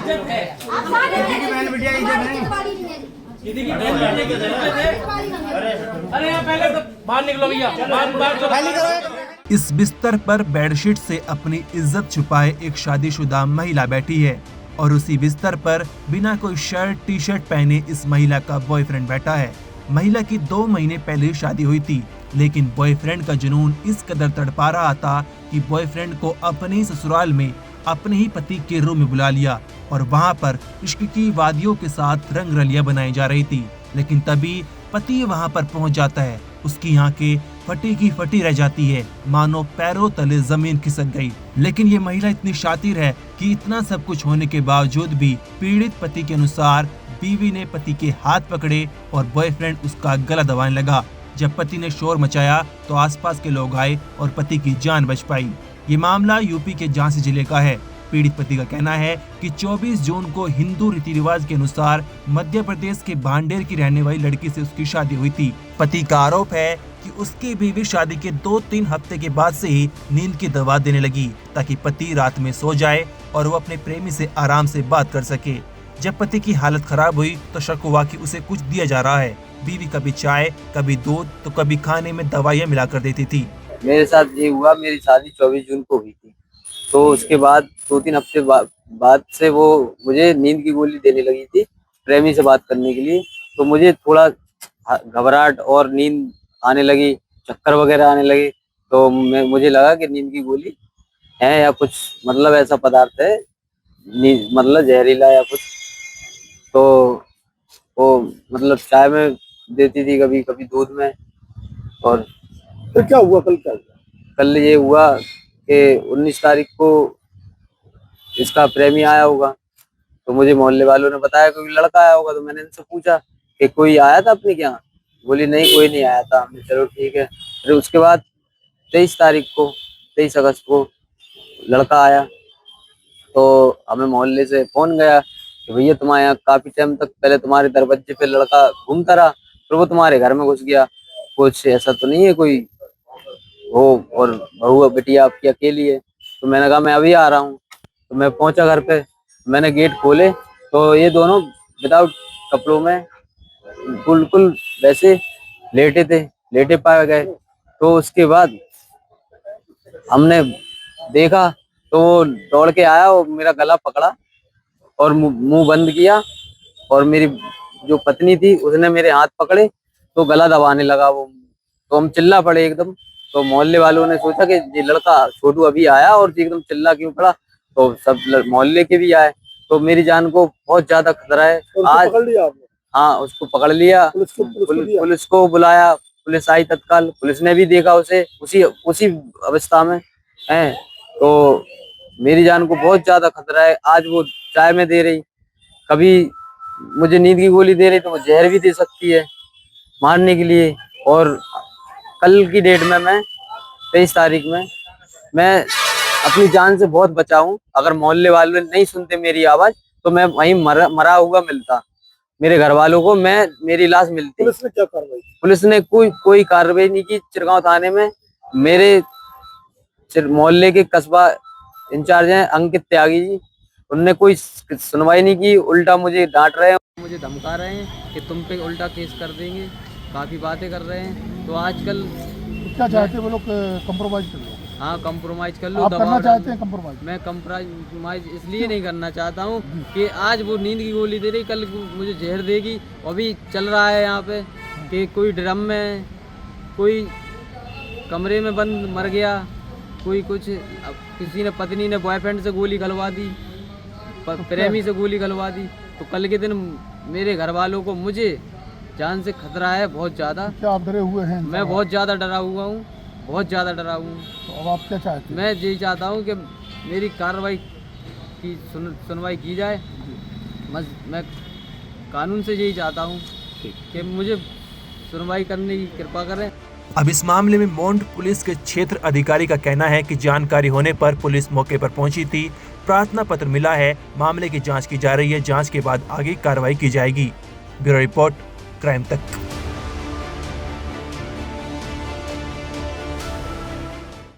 अरे पहले तो बाहर निकलो भैया, बाहर। इस बिस्तर पर बेडशीट से अपनी इज्जत छुपाए एक शादीशुदा महिला बैठी है और उसी बिस्तर पर बिना कोई शर्ट टी शर्ट पहने इस महिला का बॉयफ्रेंड बैठा है। महिला की 2 महीने पहले शादी हुई थी, लेकिन बॉयफ्रेंड का जुनून इस कदर तड़पा रहा था कि बॉयफ्रेंड को अपने ससुराल में अपने ही पति के रूम में बुला लिया और वहां पर इश्क की वादियों के साथ रंग रलियां बनाई जा रही थी। लेकिन तभी पति वहां पर पहुंच जाता है। उसकी आंखें फटी की फटी रह जाती है, मानो पैरों तले जमीन खिसक गई। लेकिन ये महिला इतनी शातिर है कि इतना सब कुछ होने के बावजूद भी पीड़ित पति के अनुसार बीवी ने पति के हाथ पकड़े और बॉयफ्रेंड उसका गला दबाने लगा। जब पति ने शोर मचाया तो आसपास के लोग आए और पति की जान बच पाई। ये मामला यूपी के झांसी जिले का है। पीड़ित पति का कहना है कि 24 जून को हिंदू रीति रिवाज के अनुसार मध्य प्रदेश के भांडेर की रहने वाली लड़की से उसकी शादी हुई थी। पति का आरोप है कि उसकी बीवी शादी के 2-3 हफ्ते के बाद से ही नींद की दवा देने लगी ताकि पति रात में सो जाए और वो अपने प्रेमी से आराम से बात कर सके। जब पति की हालत खराब हुई तो शक हुआ कि उसे कुछ दिया जा रहा है। बीवी कभी चाय, कभी दूध तो कभी खाने में दवाइयाँ मिला कर देती थी। मेरे साथ ये हुआ, मेरी शादी 24 जून को हुई थी, तो उसके बाद 2-3 हफ्ते बाद से वो मुझे नींद की गोली देने लगी थी प्रेमी से बात करने के लिए। तो मुझे थोड़ा घबराहट और नींद आने लगी, चक्कर वगैरह आने लगे। तो मुझे लगा कि नींद की गोली है या कुछ मतलब ऐसा पदार्थ है, मतलब जहरीला या कुछ। तो वो मतलब चाय में देती थी, कभी कभी दूध में। और फिर क्या हुआ? कल क्या हुआ? कल ये हुआ कि 19 तारीख को इसका प्रेमी आया होगा, तो मुझे मोहल्ले वालों ने बताया कोई लड़का आया होगा। तो मैंने इनसे पूछा कि कोई आया था अपने क्या? बोली नहीं, कोई नहीं आया था। हमने चलो ठीक है। फिर उसके बाद 23 अगस्त को लड़का आया, तो हमें मोहल्ले से फोन गया कि भैया तुम्हारे यहाँ काफी टाइम तक पहले तुम्हारे दरवाजे पे लड़का घूमता रहा, फिर वो तुम्हारे घर में घुस गया। कुछ ऐसा तो नहीं है कोई हो और बहू बेटिया आपकी अकेली है? तो मैंने कहा मैं अभी आ रहा हूँ। तो मैं पहुंचा घर पे, मैंने गेट खोले तो ये दोनों विदाउट कपड़ों में बिल्कुल वैसे लेटे पाए गए। तो उसके बाद हमने देखा तो वो दौड़ के आया और मेरा गला पकड़ा और मुंह बंद किया, और मेरी जो पत्नी थी उसने मेरे हाथ पकड़े तो गला दबाने लगा वो। तो हम चिल्ला पड़े एकदम। तो मोहल्ले वालों ने सोचा कि ये लड़का छोटू अभी आया और एकदम चिल्ला क्यों पड़ा, तो सब मोहल्ले के भी आए। तो मेरी जान को बहुत ज्यादा खतरा है। आज पकड़ लिया आपने? हाँ, उसको पकड़ लिया, पुलिस को बुलाया, पुलिस आई तत्काल। पुलिस ने भी देखा उसे उसी अवस्था में है। तो मेरी जान को बहुत ज्यादा खतरा है। आज वो चाय में दे रही, कभी मुझे नींद की गोली दे रही, तो वो जहर भी दे सकती है मारने के लिए। और कल की डेट में मैं 23 तारीख में मैं अपनी जान से बहुत बचा हूँ। अगर मोहल्ले वाले नहीं सुनते मेरी आवाज तो मैं वहीं मरा हुआ मिलता मेरे घर वालों को, मेरी लाश मिलती। पुलिस ने क्या कार्रवाई? पुलिस ने कोई कार्रवाई नहीं की। चिरगांव थाने में मेरे मोहल्ले के कस्बा इंचार्ज हैं अंकित त्यागी जी, उनने कोई सुनवाई नहीं की। उल्टा मुझे डांट रहे हैं, मुझे धमका रहे हैं कि तुम पे उल्टा केस कर देंगे, काफी बातें कर रहे हैं। तो आजकल क्या चाहते हैं वो लोग? कंप्रोमाइज कर लो? हाँ, कंप्रोमाइज कर लो। आप करना चाहते हैं कंप्रोमाइज? मैं कंप्रोमाइज इसलिए नहीं करना चाहता हूँ कि आज वो नींद की गोली दे रही, कल मुझे जहर देगी। अभी चल रहा है यहाँ पे कि कोई ड्रम में, कोई कमरे में बंद मर गया, कोई कुछ। किसी ने पत्नी ने बॉयफ्रेंड से गोली खलवा दी, प्रेमी से गोली खलवा दी। तो कल के दिन मेरे घर वालों को, मुझे जान से खतरा है बहुत ज़्यादा। क्या आप डरे हुए हैं? मैं बहुत ज़्यादा डरा हुआ हूँ, बहुत ज़्यादा डरा हुआ हूँ। तो अब आप क्या चाहते हैं? मैं यही चाहता हूँ कि मेरी कार्रवाई की सुनवाई की जाए। बस मैं कानून से यही चाहता हूँ कि मुझे सुनवाई करने की कृपा करें। अब इस मामले में मोंड पुलिस के क्षेत्र अधिकारी का कहना है कि जानकारी होने पर पुलिस मौके पर पहुंची थी, प्रार्थना पत्र मिला है, मामले की जांच की जा रही है, जांच के बाद आगे कार्रवाई की जाएगी। ब्यूरो रिपोर्ट, क्राइम तक।